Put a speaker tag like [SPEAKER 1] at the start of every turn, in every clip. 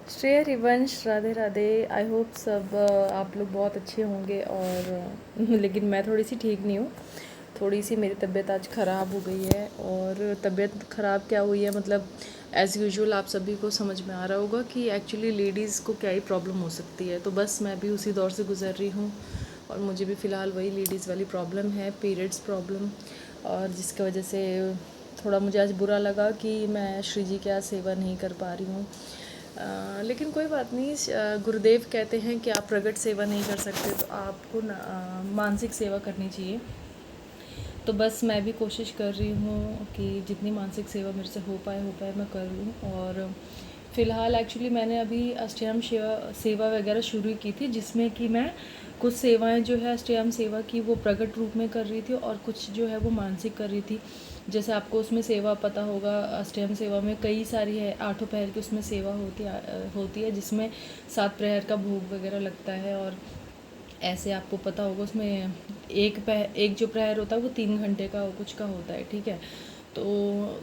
[SPEAKER 1] Shreya रिवंश, Radhe Radhe. I hope सब आप लोग बहुत अच्छे होंगे। और लेकिन मैं थोड़ी सी ठीक नहीं हूँ। थोड़ी सी मेरी तबीयत आज ख़राब हो गई है। और तबीयत ख़राब क्या हुई है, मतलब एज़ यूजुअल आप सभी को समझ में आ रहा होगा कि एक्चुअली लेडीज़ को क्या ही प्रॉब्लम हो सकती है। तो बस मैं भी उसी दौर से गुज़र रही हूँ और मुझे भी फ़िलहाल वही लेडीज़ वाली प्रॉब्लम है, पीरियड्स प्रॉब्लम। और जिसकी वजह से थोड़ा मुझे आज बुरा लगा कि मैं श्री जी की आज सेवा नहीं कर पा रही हूँ। लेकिन कोई बात नहीं। गुरुदेव कहते हैं कि आप प्रगट सेवा नहीं कर सकते तो आपको मानसिक सेवा करनी चाहिए। तो बस मैं भी कोशिश कर रही हूँ कि जितनी मानसिक सेवा मेरे से हो पाए मैं कर लूँ। और फ़िलहाल एक्चुअली मैंने अभी अष्टयाम सेवा सेवा वगैरह शुरू की थी, जिसमें कि मैं कुछ सेवाएं जो है अष्टयाम सेवा की वो प्रकट रूप में कर रही थी और कुछ जो है वो मानसिक कर रही थी। जैसे आपको उसमें सेवा पता होगा, अष्टयाम सेवा में कई सारी है, 8 प्रहर की उसमें सेवा होती है जिसमें 7 प्रहर का भोग वगैरह लगता है। और ऐसे आपको पता होगा उसमें एक जो प्रहर होता है वो 3 घंटे का कुछ का होता है, ठीक है। तो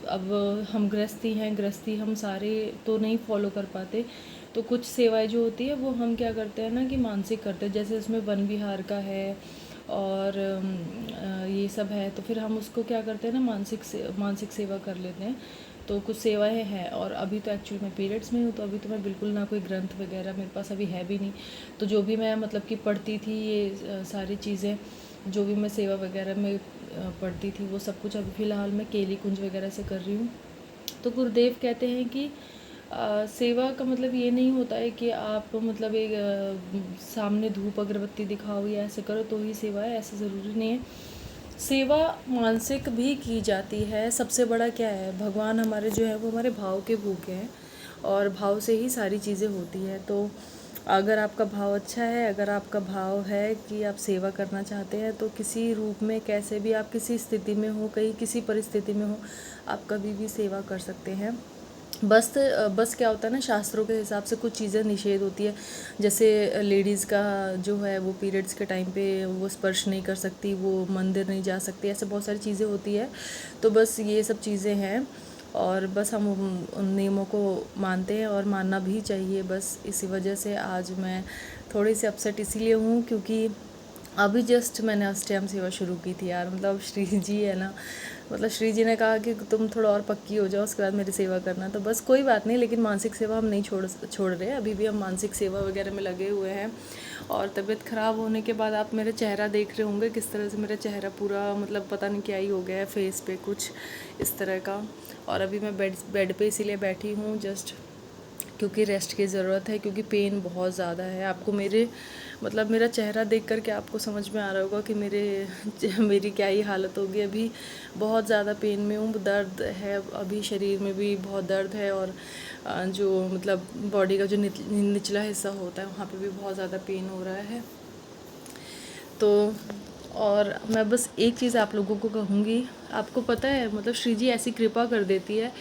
[SPEAKER 1] अब हम गृहस्थी हम सारे तो नहीं फॉलो कर पाते। तो कुछ सेवाएं जो होती है वो हम क्या करते हैं ना कि मानसिक करते हैं। जैसे उसमें वन विहार का है और ये सब है, तो फिर हम उसको क्या करते हैं ना मानसिक सेवा कर लेते हैं। तो कुछ सेवाएं हैं। और अभी तो एक्चुअली मैं पीरियड्स में हूँ, तो अभी तो मैं बिल्कुल ना कोई ग्रंथ वगैरह मेरे पास अभी है भी नहीं। तो जो भी मैं मतलब कि पढ़ती थी ये सारी चीज़ें, जो भी मैं सेवा वगैरह में पढ़ती थी वो सब कुछ अभी फ़िलहाल मैं केली कुंज वगैरह से कर रही हूँ। तो गुरुदेव कहते हैं कि सेवा का मतलब ये नहीं होता है कि आप मतलब एक सामने धूप अगरबत्ती दिखाओ या ऐसे करो तो ही सेवा है, ऐसा ज़रूरी नहीं है। सेवा मानसिक भी की जाती है। सबसे बड़ा क्या है, भगवान हमारे जो है वो हमारे भाव के भूखे हैं और भाव से ही सारी चीज़ें होती है। तो अगर आपका भाव अच्छा है, अगर आपका भाव है कि आप सेवा करना चाहते हैं, तो किसी रूप में कैसे भी आप किसी स्थिति में हो, कहीं किसी परिस्थिति में हो, आप कभी भी सेवा कर सकते हैं। बस क्या होता है ना, शास्त्रों के हिसाब से कुछ चीज़ें निषेध होती है। जैसे लेडीज़ का जो है वो पीरियड्स के टाइम पे वो स्पर्श नहीं कर सकती, वो मंदिर नहीं जा सकती, ऐसे बहुत सारी चीज़ें होती है। तो बस ये सब चीज़ें हैं और बस हम उन नियमों को मानते हैं और मानना भी चाहिए। बस इसी वजह से आज मैं थोड़ी सी अपसेट इसीलिए हूँ क्योंकि अभी जस्ट मैंने अष्टयाम सेवा शुरू की थी यार। मतलब श्री जी है ना, मतलब श्री जी ने कहा कि तुम थोड़ा और पक्की हो जाओ, उसके बाद मेरी सेवा करना। तो बस कोई बात नहीं, लेकिन मानसिक सेवा हम नहीं छोड़ रहे। अभी भी हम मानसिक सेवा वगैरह में लगे हुए हैं। और तबीयत ख़राब होने के बाद आप मेरा चेहरा देख रहे होंगे किस तरह से मेरा चेहरा पूरा मतलब पता नहीं क्या ही हो गया है, फेस पे कुछ इस तरह का। और अभी मैं बेड पे इसीलिए बैठी हूँ जस्ट क्योंकि रेस्ट की ज़रूरत है, क्योंकि पेन बहुत ज़्यादा है। आपको मेरे मतलब मेरा चेहरा देख कर के आपको समझ में आ रहा होगा कि मेरी क्या ही हालत होगी। अभी बहुत ज़्यादा पेन में हूँ, दर्द है, अभी शरीर में भी बहुत दर्द है। और जो मतलब बॉडी का जो निचला हिस्सा होता है वहाँ पे भी बहुत ज़्यादा पेन हो रहा है। तो और मैं बस एक चीज़ आप लोगों को कहूँगी, आपको पता है मतलब श्री जी ऐसी कृपा कर देती है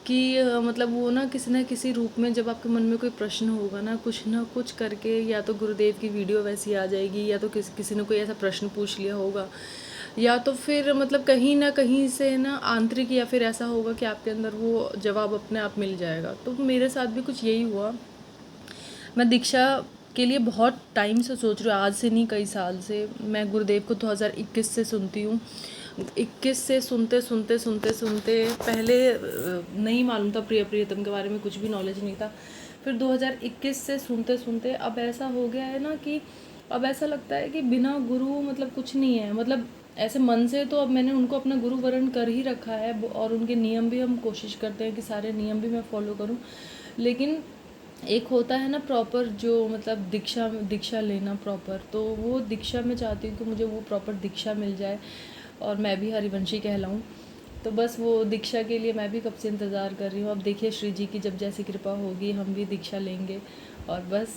[SPEAKER 1] कि मतलब वो ना किसी रूप में जब आपके मन में कोई प्रश्न होगा ना कुछ करके, या तो गुरुदेव की वीडियो वैसी आ जाएगी, या तो किसी ने कोई ऐसा प्रश्न पूछ लिया होगा, या तो फिर मतलब कहीं ना कहीं से ना आंतरिक, या फिर ऐसा होगा कि आपके अंदर वो जवाब अपने आप मिल जाएगा। तो मेरे साथ भी कुछ यही हुआ। मैं दीक्षा के लिए बहुत टाइम से सोच रही हूँ, आज से नहीं कई साल से। मैं गुरुदेव को 2021 से सुनती हूँ। 21 से सुनते पहले नहीं मालूम था, प्रियतम के बारे में कुछ भी नॉलेज नहीं था। फिर 2021 से सुनते अब ऐसा हो गया है ना कि अब ऐसा लगता है कि बिना गुरु मतलब कुछ नहीं है। मतलब ऐसे मन से तो अब मैंने उनको अपना गुरु वरण कर ही रखा है और उनके नियम भी हम कोशिश करते हैं कि सारे नियम भी मैं फॉलो करूं। लेकिन एक होता है ना प्रॉपर, जो मतलब दीक्षा लेना प्रॉपर, तो वो दीक्षा में चाहती हूँ कि मुझे वो प्रॉपर दीक्षा मिल जाए और मैं भी हरिवंशी कहलाऊँ। तो बस वो दीक्षा के लिए मैं भी कब से इंतज़ार कर रही हूँ। अब देखिए श्री जी की जब जैसी कृपा होगी हम भी दीक्षा लेंगे और बस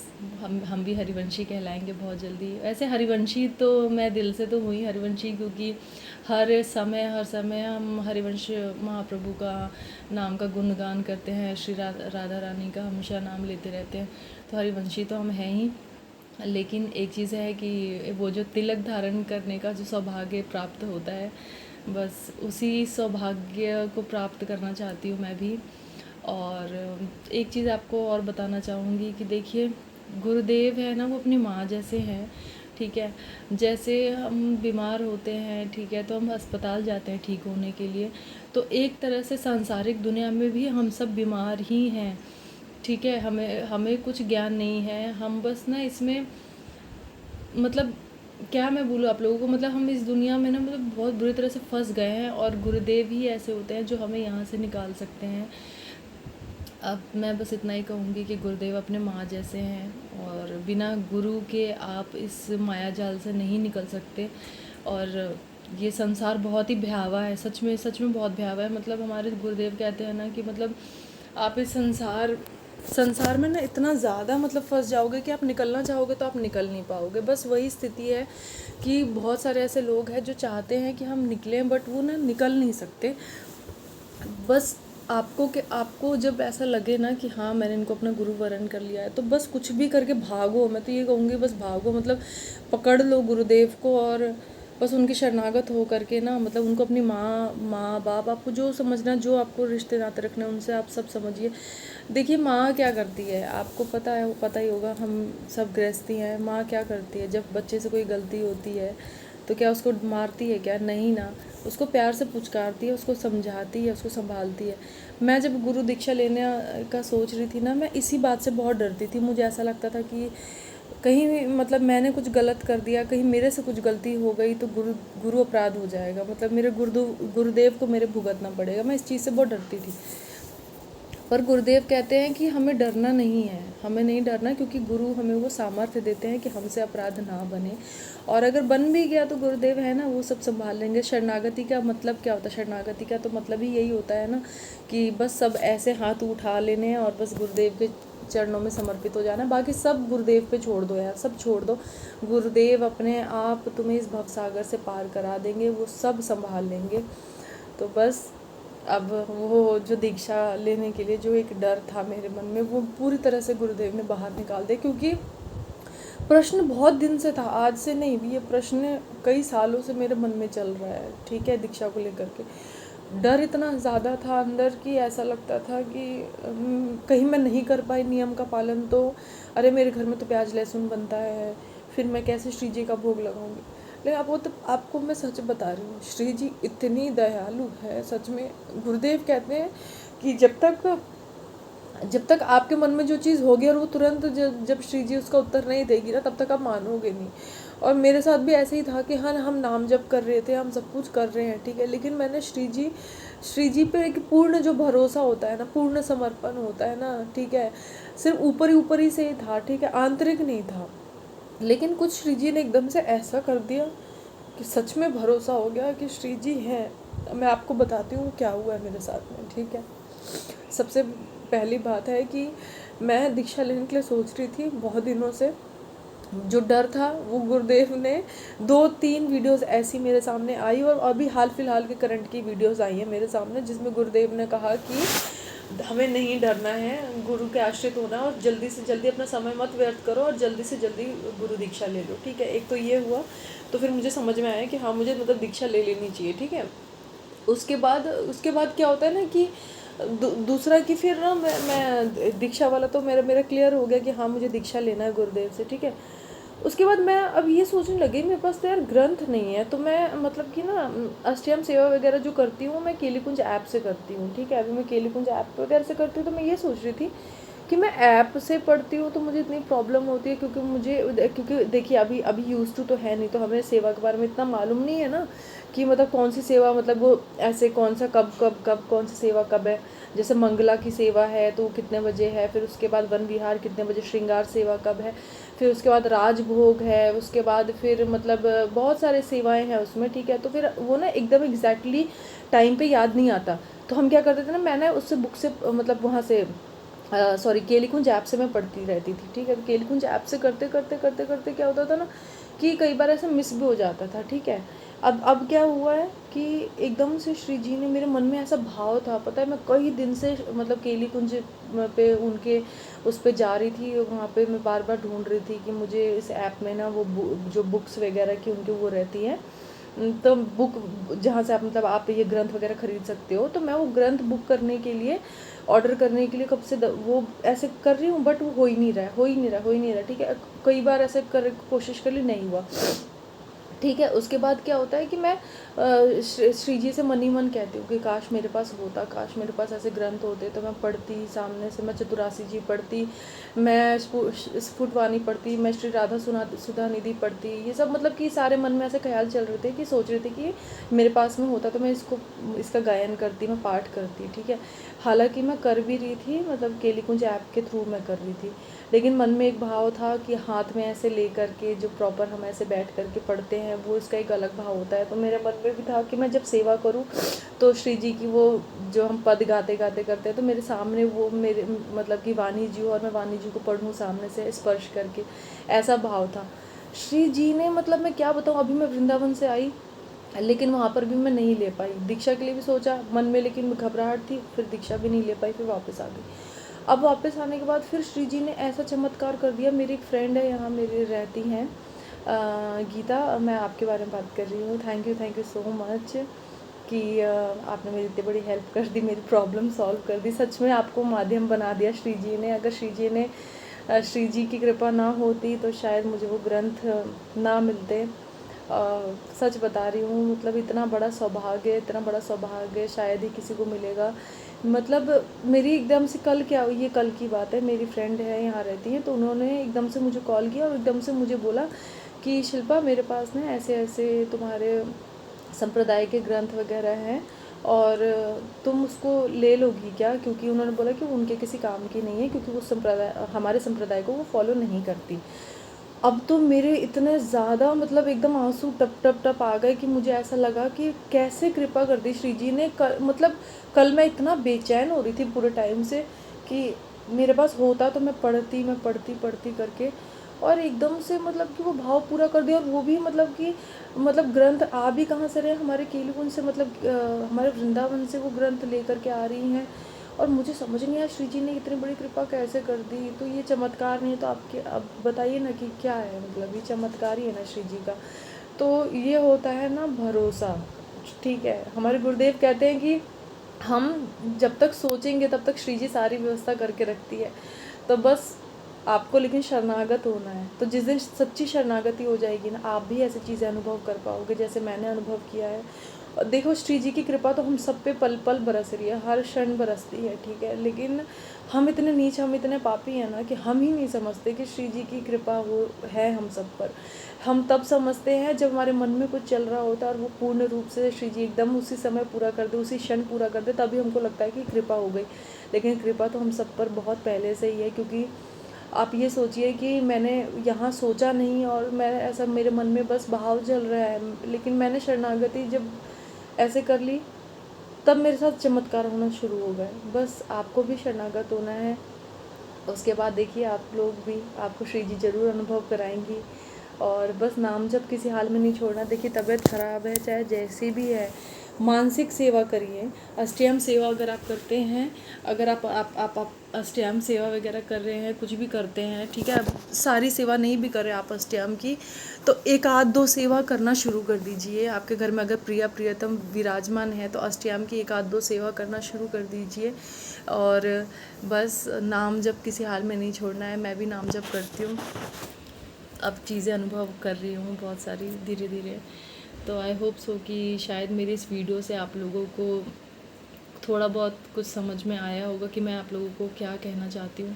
[SPEAKER 1] हम भी हरिवंशी कहलाएंगे बहुत जल्दी। वैसे हरिवंशी तो मैं दिल से तो हुई हरिवंशी, क्योंकि हर समय हम हरिवंश महाप्रभु का नाम का गुणगान करते हैं, श्री राधा रानी का हमेशा नाम लेते रहते हैं। तो हरिवंशी तो हम हैं ही। लेकिन एक चीज़ है कि वो जो तिलक धारण करने का जो सौभाग्य प्राप्त होता है, बस उसी सौभाग्य को प्राप्त करना चाहती हूँ मैं भी। और एक चीज़ आपको और बताना चाहूँगी कि देखिए, गुरुदेव है ना, वो अपनी माँ जैसे हैं, ठीक है। जैसे हम बीमार होते हैं, ठीक है, तो हम अस्पताल जाते हैं ठीक होने के लिए, तो एक तरह से सांसारिक दुनिया में भी हम सब बीमार ही हैं, ठीक है। हमें हमें कुछ ज्ञान नहीं है, हम बस ना इसमें मतलब क्या मैं बोलूँ आप लोगों को, मतलब हम इस दुनिया में ना मतलब बहुत बुरी तरह से फंस गए हैं, और गुरुदेव ही ऐसे होते हैं जो हमें यहाँ से निकाल सकते हैं। अब मैं बस इतना ही कहूँगी कि गुरुदेव अपने माँ जैसे हैं, और बिना गुरु के आप इस माया जाल से नहीं निकल सकते। और ये संसार बहुत ही भयावह है, सच में बहुत भयावह है। मतलब हमारे गुरुदेव कहते हैं ना कि मतलब आप इस संसार में ना इतना ज़्यादा मतलब फंस जाओगे कि आप निकलना चाहोगे तो आप निकल नहीं पाओगे। बस वही स्थिति है कि बहुत सारे ऐसे लोग हैं जो चाहते हैं कि हम निकलें, बट वो ना निकल नहीं सकते। बस आपको जब ऐसा लगे ना कि हाँ, मैंने इनको अपना गुरु वरण कर लिया है, तो बस कुछ भी करके भागो। मैं तो ये कहूँगी, बस भागो, मतलब पकड़ लो गुरुदेव को, और बस उनके शरणागत हो करके ना, मतलब उनको अपनी माँ बाप, आपको जो समझना, जो आपको रिश्ते नाते रखना है उनसे आप सब समझिए। देखिए, माँ क्या करती है आपको पता ही होगा, हम सब गृहस्थी हैं। माँ क्या करती है जब बच्चे से कोई गलती होती है, तो क्या उसको मारती है? क्या नहीं ना, उसको प्यार से पुचकारती है, उसको समझाती है, उसको संभालती है। मैं जब गुरु दीक्षा लेने का सोच रही थी ना, मैं इसी बात से बहुत डरती थी। मुझे ऐसा लगता था कि कहीं भी मतलब मैंने कुछ गलत कर दिया, कहीं मेरे से कुछ गलती हो गई तो गुरु अपराध हो जाएगा, मतलब मेरे गुरुदेव को मेरे भुगतना पड़ेगा। मैं इस चीज़ से बहुत डरती थी। पर गुरुदेव कहते हैं कि हमें डरना नहीं है, हमें नहीं डरना, क्योंकि गुरु हमें वो सामर्थ्य देते हैं कि हमसे अपराध ना बने। और अगर बन भी गया तो गुरुदेव है ना, वो सब संभाल लेंगे। शरणागति का मतलब क्या होता है? शरणागति का तो मतलब ही यही होता है ना कि बस सब ऐसे हाथ उठा लेने हैं और बस गुरुदेव के चरणों में समर्पित हो जाना। बाकी सब गुरुदेव पे छोड़ दो यार, सब छोड़ दो। गुरुदेव अपने आप तुम्हें इस भवसागर से पार करा देंगे, वो सब संभाल लेंगे। तो बस अब वो जो दीक्षा लेने के लिए जो एक डर था मेरे मन में, वो पूरी तरह से गुरुदेव ने बाहर निकाल दिया। क्योंकि प्रश्न बहुत दिन से था, आज से नहीं भी, ये प्रश्न कई सालों से मेरे मन में चल रहा है, ठीक है, दीक्षा को लेकर के। डर इतना ज़्यादा था अंदर कि ऐसा लगता था कि कहीं मैं नहीं कर पाई नियम का पालन तो अरे मेरे घर में तो प्याज लहसुन बनता है, फिर मैं कैसे श्री जी का भोग लगाऊंगी। लेकिन आपको मैं सच बता रही हूँ, श्री जी इतनी दयालु है सच में। गुरुदेव कहते हैं कि जब तक आपके मन में जो चीज़ होगी और वो तुरंत जब श्री जी उसका उत्तर नहीं देगी ना, तब तक आप मानोगे नहीं। और मेरे साथ भी ऐसे ही था कि हाँ, हम नाम जप कर रहे थे, हम सब कुछ कर रहे हैं, ठीक है, लेकिन मैंने श्री जी पे एक पूर्ण जो भरोसा होता है ना, पूर्ण समर्पण होता है ना, ठीक है, सिर्फ ऊपर ही से ही था, ठीक है, आंतरिक नहीं था। लेकिन कुछ श्री जी ने एकदम से ऐसा कर दिया कि सच में भरोसा हो गया कि श्री जी हैं। मैं आपको बताती हूँ क्या हुआ है मेरे साथ में, ठीक है। सबसे पहली बात है कि मैं दीक्षा लेने के लिए सोच रही थी बहुत दिनों से। जो डर था वो गुरुदेव ने 2-3 वीडियोस ऐसी मेरे सामने आई, और अभी हाल फिलहाल के करंट की वीडियोस आई हैं मेरे सामने, जिसमें गुरुदेव ने कहा कि हमें नहीं डरना है, गुरु के आश्रित होना, और जल्दी से जल्दी अपना समय मत व्यर्थ करो और जल्दी से जल्दी गुरु दीक्षा ले लो, ठीक है। एक तो ये हुआ, तो फिर मुझे समझ में आया कि हाँ, मुझे मतलब दीक्षा ले लेनी चाहिए, ठीक है। उसके बाद क्या होता है ना कि दूसरा कि फिर ना मैं दीक्षा वाला तो मेरा क्लियर हो गया कि हाँ, मुझे दीक्षा लेना है गुरुदेव से, ठीक है। उसके बाद मैं अब ये सोचने लगी, मेरे पास तो यार ग्रंथ नहीं है, तो मैं मतलब कि ना अष्टयाम सेवा वगैरह जो करती हूँ मैं केलीकुंज ऐप से करती हूँ, ठीक है। अभी मैं केलीकुंज ऐप वगैरह से करती हूँ, तो मैं ये सोच रही थी कि मैं ऐप से पढ़ती हूँ तो मुझे इतनी प्रॉब्लम होती है, क्योंकि देखिए अभी यूज़ टू तो है नहीं, तो हमें सेवा के बारे में इतना मालूम नहीं है ना कि मतलब कौन सी सेवा, मतलब वो ऐसे कौन सा कब कौन सी सेवा कब है। जैसे मंगला की सेवा है तो कितने बजे है, फिर उसके बाद वन विहार कितने बजे, श्रृंगार सेवा कब है, फिर उसके बाद राजभोग है, उसके बाद फिर मतलब बहुत सारे सेवाएं हैं उसमें, ठीक है। तो फिर वो ना एकदम एग्जैक्टली टाइम पे याद नहीं आता, तो हम क्या करते थे ना, मैंने उससे बुक से मतलब वहाँ से सॉरी केलीकुंज ऐप से मैं पढ़ती रहती थी, ठीक है। तो केलीकुंज ऐप से करते करते करते करते क्या होता था ना कि कई बार ऐसा मिस भी हो जाता था, ठीक है। अब क्या हुआ है कि एकदम से श्री जी ने, मेरे मन में ऐसा भाव था, पता है, मैं कई दिन से मतलब केलीकुंज पे उनके उस पे जा रही थी, वहाँ पे मैं बार बार ढूंढ रही थी कि मुझे इस ऐप में ना वो जो बुक्स वगैरह की उनकी वो रहती है, तो बुक जहाँ से आप मतलब आप ये ग्रंथ वगैरह खरीद सकते हो, तो मैं वो ग्रंथ बुक करने के लिए, ऑर्डर करने के लिए कब से वो ऐसे कर रही हूँ, बट वो हो ही नहीं रहा है, हो ही नहीं रहा, हो ही नहीं रहा। ठीक है, कई बार ऐसे कर कोशिश कर ली, नहीं हुआ। ठीक है, उसके बाद क्या होता है कि मैं श्री जी से मन ही मन कहती हूँ कि काश मेरे पास होता, काश मेरे पास ऐसे ग्रंथ होते तो मैं पढ़ती, सामने से मैं चतुरासी जी पढ़ती, मैं स्फुटवाणी पढ़ती, मैं श्री राधा सुधा निधि पढ़ती। ये सब मतलब कि सारे मन में ऐसे ख्याल चल रहे थे कि सोच रहे थे कि मेरे पास में होता तो मैं इसका गायन करती, मैं पाठ करती। ठीक है, हालांकि मैं कर भी रही थी, मतलब केली कुंज ऐप के थ्रू मैं कर रही थी, लेकिन मन में एक भाव था कि हाथ में ऐसे ले करके जो प्रॉपर हम ऐसे बैठ करके पढ़ते हैं, वो इसका एक अलग भाव होता है। तो मेरे मन में भी था कि मैं जब सेवा करूं तो श्री जी की वो जो हम पद गाते गाते करते हैं, तो मेरे सामने वो मेरे मतलब कि वाणी जी हो और मैं वाणी जी को पढ़ूं सामने से स्पर्श करके, ऐसा भाव था। श्री जी ने मतलब मैं क्या बताऊँ, अभी मैं वृंदावन से आई लेकिन वहाँ पर भी मैं नहीं ले पाई, दीक्षा के लिए भी सोचा मन में, लेकिन घबराहट थी, फिर दीक्षा भी नहीं ले पाई, फिर वापस आ गई। अब वापस आने के बाद फिर श्री जी ने ऐसा चमत्कार कर दिया। मेरी एक फ्रेंड है यहाँ, मेरी रहती हैं गीता, मैं आपके बारे में बात कर रही हूँ। थैंक यू सो मच कि आपने मेरी इतनी बड़ी हेल्प कर दी, मेरी प्रॉब्लम सॉल्व कर दी। सच में आपको माध्यम बना दिया श्री जी ने। अगर श्री जी ने श्री जी की कृपा ना होती तो शायद मुझे वो ग्रंथ ना मिलते। सच बता रही हूँ, मतलब इतना बड़ा सौभाग्य शायद ही किसी को मिलेगा। मतलब मेरी एकदम से कल क्या हुई, ये कल की बात है, मेरी फ्रेंड है यहाँ रहती है, तो उन्होंने एकदम से मुझे कॉल किया और एकदम से मुझे बोला कि शिल्पा मेरे पास ना ऐसे ऐसे तुम्हारे संप्रदाय के ग्रंथ वगैरह हैं और तुम उसको ले लोगी क्या, क्योंकि उन्होंने बोला कि उनके किसी काम की नहीं है, क्योंकि वो संप्रदाय हमारे संप्रदाय को वो फॉलो नहीं करती। अब तो मेरे इतने ज़्यादा मतलब एकदम आंसू टप टप टप आ गए कि मुझे ऐसा लगा कि कैसे कृपा कर दी श्री जी ने। मतलब कल मैं इतना बेचैन हो रही थी पूरे टाइम से कि मेरे पास होता तो मैं पढ़ती करके, और एकदम से मतलब कि वो भाव पूरा कर दिया। और वो भी मतलब कि मतलब ग्रंथ आ भी कहाँ से रहे, हमारे केलीकुंज से, मतलब हमारे वृंदावन से वो ग्रंथ लेकर के आ रही हैं। और मुझे समझ नहीं आया श्री जी ने इतनी बड़ी कृपा कैसे कर दी। तो ये चमत्कार नहीं तो आपके अब बताइए ना कि क्या है, मतलब ये चमत्कार ही है ना श्री जी का। तो ये होता है ना भरोसा। ठीक है, हमारे गुरुदेव कहते हैं कि हम जब तक सोचेंगे तब तक श्री जी सारी व्यवस्था करके रखती है। तो बस आपको लेकिन शरणागत होना है। तो जिस दिन सच्ची शरणागति हो जाएगी ना, आप भी ऐसी चीज़ें अनुभव कर पाओगे जैसे मैंने अनुभव किया है। और देखो श्री जी की कृपा तो हम सब पे पल पल बरस रही है, हर क्षण बरसती है। ठीक है, लेकिन हम इतने नीच, हम इतने पापी हैं ना कि हम ही नहीं समझते कि श्री जी की कृपा वो है हम सब पर। हम तब समझते हैं जब हमारे मन में कुछ चल रहा होता है और वो पूर्ण रूप से श्री जी एकदम उसी समय पूरा कर दे, उसी क्षण पूरा कर दे, तभी हमको लगता है कि कृपा हो गई। लेकिन कृपा तो हम सब पर बहुत पहले से ही है। क्योंकि आप ये सोचिए कि मैंने यहाँ सोचा नहीं और मैं ऐसा मेरे मन में बस भाव चल रहा है, लेकिन मैंने शरणागति जब ऐसे कर ली तब मेरे साथ चमत्कार होना शुरू हो गए। बस आपको भी शरणागत होना है, उसके बाद देखिए आप लोग भी, आपको श्री जी ज़रूर अनुभव कराएंगी। और बस नाम जब किसी हाल में नहीं छोड़ना। देखिए तबीयत ख़राब है चाहे जैसी भी है, मानसिक सेवा करिए। अष्टयाम सेवा अगर आप करते हैं, अगर आप अष्टयाम सेवा वगैरह कर रहे हैं, कुछ भी करते हैं, ठीक है, सारी सेवा नहीं भी कर रहे आप अष्टयाम की, तो एक आध दो सेवा करना शुरू कर दीजिए। आपके घर में अगर प्रियतम विराजमान है तो अष्टयाम की एक आध दो सेवा करना शुरू कर दीजिए। और बस नाम जप किसी हाल में नहीं छोड़ना है। मैं भी नाम जप करती हूँ, अब चीज़ें अनुभव कर रही हूँ बहुत सारी धीरे धीरे। तो आई होप सो कि शायद मेरी इस वीडियो से आप लोगों को थोड़ा बहुत कुछ समझ में आया होगा कि मैं आप लोगों को क्या कहना चाहती हूँ।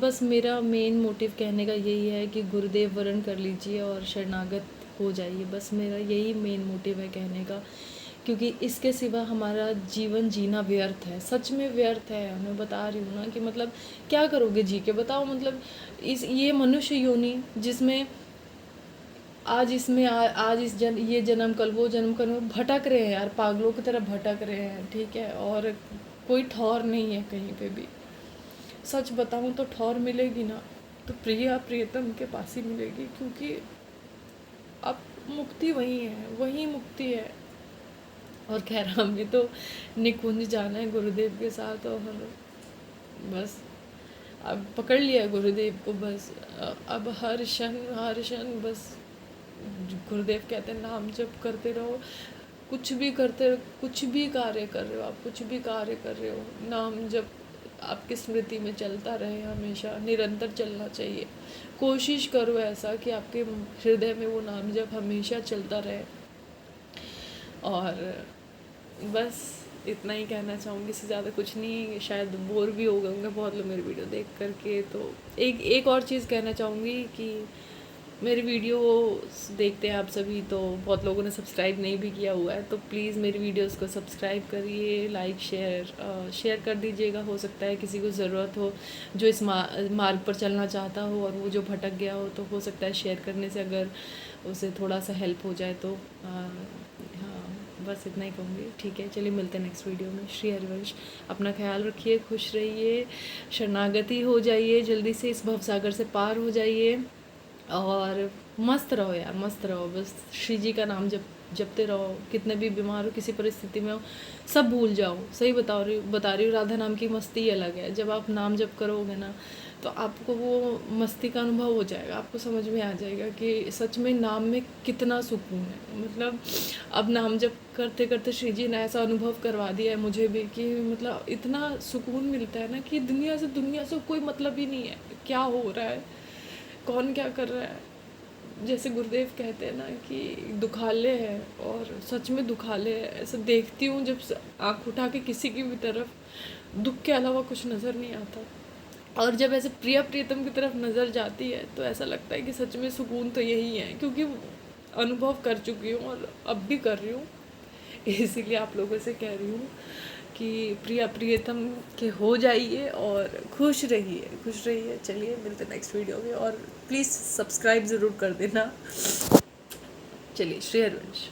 [SPEAKER 1] बस मेरा मेन मोटिव कहने का यही है कि गुरुदेव वरण कर लीजिए और शरणागत हो जाइए। बस मेरा यही मेन मोटिव है कहने का, क्योंकि इसके सिवा हमारा जीवन जीना व्यर्थ है, सच में व्यर्थ है। मैं बता रही हूँ ना कि मतलब क्या करोगे जी के, बताओ। मतलब ये मनुष्य योनि जिसमें आज ये जन्म कल वो जन्म, कल भटक रहे हैं यार, पागलों की तरह भटक रहे हैं। ठीक है, और कोई ठौर नहीं है कहीं पे भी। सच बताऊँ तो ठौर मिलेगी ना तो प्रियतम के पास ही मिलेगी, क्योंकि अब मुक्ति वही है, वही मुक्ति है। और खैर हमें तो निकुंज जाना है गुरुदेव के साथ, और बस अब पकड़ लिया गुरुदेव को। बस अब हर क्षण बस गुरुदेव कहते हैं नाम जप करते रहो, कुछ भी करते, कुछ भी कार्य कर रहे हो आप, कुछ भी कार्य कर रहे हो, नाम जप आपकी स्मृति में चलता रहे, हमेशा निरंतर चलना चाहिए। कोशिश करो ऐसा कि आपके हृदय में वो नाम जप हमेशा चलता रहे। और बस इतना ही कहना चाहूँगी, इससे ज़्यादा कुछ नहीं। शायद बोर भी हो गए होंगे बहुत लोग मेरी वीडियो देख करके। तो एक और चीज़ कहना चाहूँगी कि मेरी वीडियो देखते हैं आप सभी, तो बहुत लोगों ने सब्सक्राइब नहीं भी किया हुआ है, तो प्लीज़ मेरी वीडियोस को सब्सक्राइब करिए, लाइक शेयर कर दीजिएगा। हो सकता है किसी को ज़रूरत हो जो इस मार्ग पर चलना चाहता हो और वो जो भटक गया हो, तो हो सकता है शेयर करने से अगर उसे थोड़ा सा हेल्प हो जाए तो। हाँ, बस इतना ही कहूँगी। ठीक है, चलिए मिलते हैं नेक्स्ट वीडियो में। श्री हरिवंश। अपना ख्याल रखिए, खुश रहिए, शरणागति हो जाइए, जल्दी से इस भवसागर से पार हो जाइए और मस्त रहो यार, मस्त रहो। बस श्री जी का नाम जपते रहो। कितने भी बीमार हो, किसी परिस्थिति में हो, सब भूल जाओ। सही बता रही हूँ, राधा नाम की मस्ती अलग है। जब आप नाम जप करोगे ना, तो आपको वो मस्ती का अनुभव हो जाएगा। आपको समझ में आ जाएगा कि सच में नाम में कितना सुकून है। मतलब अब नाम जप करते करते श्री जी ने ऐसा अनुभव करवा दिया है मुझे भी कि मतलब इतना सुकून मिलता है ना कि दुनिया से कोई मतलब ही नहीं है, क्या हो रहा है, कौन क्या कर रहा है। जैसे गुरुदेव कहते हैं ना कि दुखाले है, और सच में दुखाले है। ऐसा देखती हूँ जब आँख उठा के किसी की भी तरफ, दुख के अलावा कुछ नज़र नहीं आता। और जब ऐसे प्रियतम की तरफ नज़र जाती है तो ऐसा लगता है कि सच में सुकून तो यही है, क्योंकि अनुभव कर चुकी हूँ और अब भी कर रही हूँ। इसीलिए आप लोगों से कह रही हूँ कि प्रियतम के हो जाइए और खुश रहिए, खुश रहिए। चलिए मिलते नेक्स्ट वीडियो में, और प्लीज़ सब्सक्राइब ज़रूर कर देना। चलिए, श्री हरिवंश।